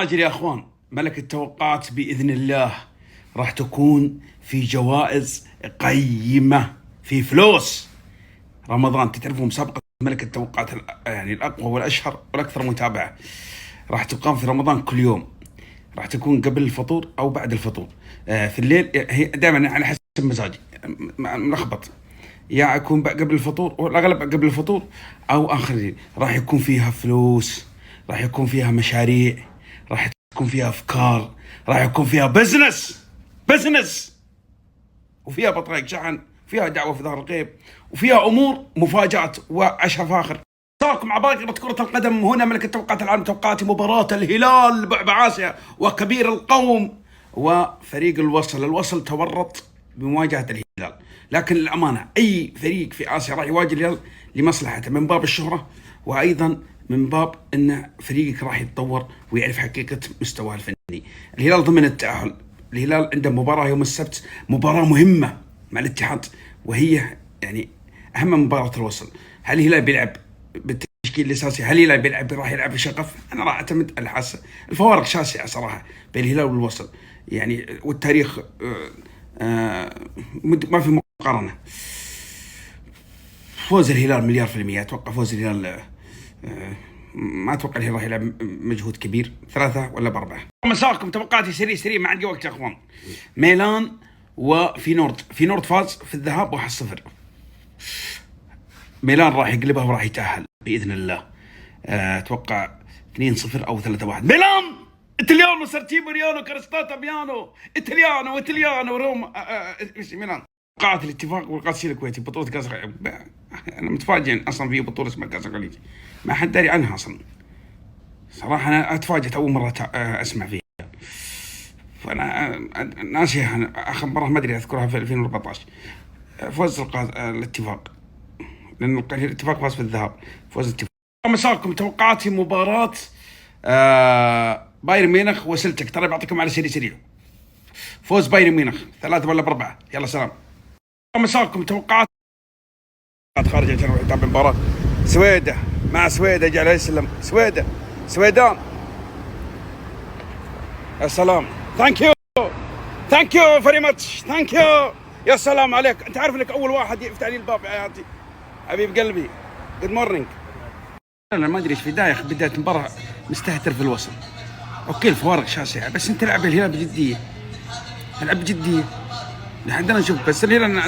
هاجر يا اخوان، ملك التوقعات باذن الله راح تكون في جوائز قيمه، في فلوس. رمضان تعرفوا مسابقه ملك التوقعات يعني الاقوى والاشهر والاكثر متابعه، راح تقام في رمضان كل يوم. راح تكون قبل الفطور او بعد الفطور. في الليل هي دائما على حسب مزاجي، ملخبط. يا اكون قبل الفطور، والاغلب قبل الفطور او اخر الليل. راح يكون فيها فلوس، راح يكون فيها مشاريع، راح يكون فيها افكار، راح يكون فيها بزنس، وفيها بطايق شحن، فيها دعوه في ظهر الغيب، وفيها امور مفاجات وعشاء فاخر. مساكم عباقرة كرة القدم. هنا ملك التوقعات العام، توقعات مباراة الهلال بعبع آسيا وكبير القوم وفريق الوصل تورط بمواجهة الهلال. لكن للأمانة أي فريق في آسيا راح يواجه الهلال لمصلحته، من باب الشهرة وأيضا من باب أن فريقك راح يتطور ويعرف حقيقة مستواه الفني. الهلال ضمن التأهل، الهلال عنده مباراة يوم السبت، مباراة مهمة مع الاتحاد، وهي يعني أهم مباراة الوصل. هل الهلال بيلعب بالتشكيل الاساسي؟ هل الهلال بيلعب راح يلعب بشغف؟ انا راح اعتمد الحاسه. الفوارق شاسعه صراحه بين الهلال والوصل يعني، والتاريخ ما في مقارنه. فوز الهلال مليار في المية. اتوقع فوز الهلال، ما اتوقع الهلال راح يلعب مجهود كبير، 3 ولا ب4. مساكم توقعاتي سريع ما عندي وقت يا اخوان. ميلان وفي نورد فاز في الذهاب 1-0. ميلان راح يقلبها وراح يتأهل بإذن الله. أتوقع 2-0 أو 3-1. ميلان إيطاليانو، سارتيمو ريانو، كارستاتا بيانو، إيطاليانو روما. ميلان. قاعة الاتفاق والغسيل الكويتي، بطولة كأس الخليج. أنا متفاجئ أصلا في بطولة اسمها كأس الخليج، ما حد داري عنها أصلا. صراحة أنا أتفاجئت أول مرة أسمع فيها. فأنا ناسي آخر مرة ما أدري أذكرها في 2014. فوز الاتفاق، لأن الاتفاق فاز في الذهاب. فوز الاتفاق. مساكم توقعاتي مباراة بايرن ميونخ وسلتك. ترى بعطيكم على سريع. فوز بايرن ميونخ 3 ولا ب4. يلا سلام. مساكم توقعات خارج عشان نتابع المباراة. سويدة مع سويدة، جعل يسلم. سويدان. يا سلام. ثانك يو فيري ماتش. ثانك يو. يا سلام عليك. انت عارف انك اول واحد يفتح لي الباب يا حياتي، حبيب قلبي. جود مورنينج. انا ما ادري ايش في دايخ بدايه المباراه، مستهتر في الوصل. اوكي الفوارق شاسعه، بس انت العب الهلال بجديه، العب بجديه لحد انا نشوف. بس الهلال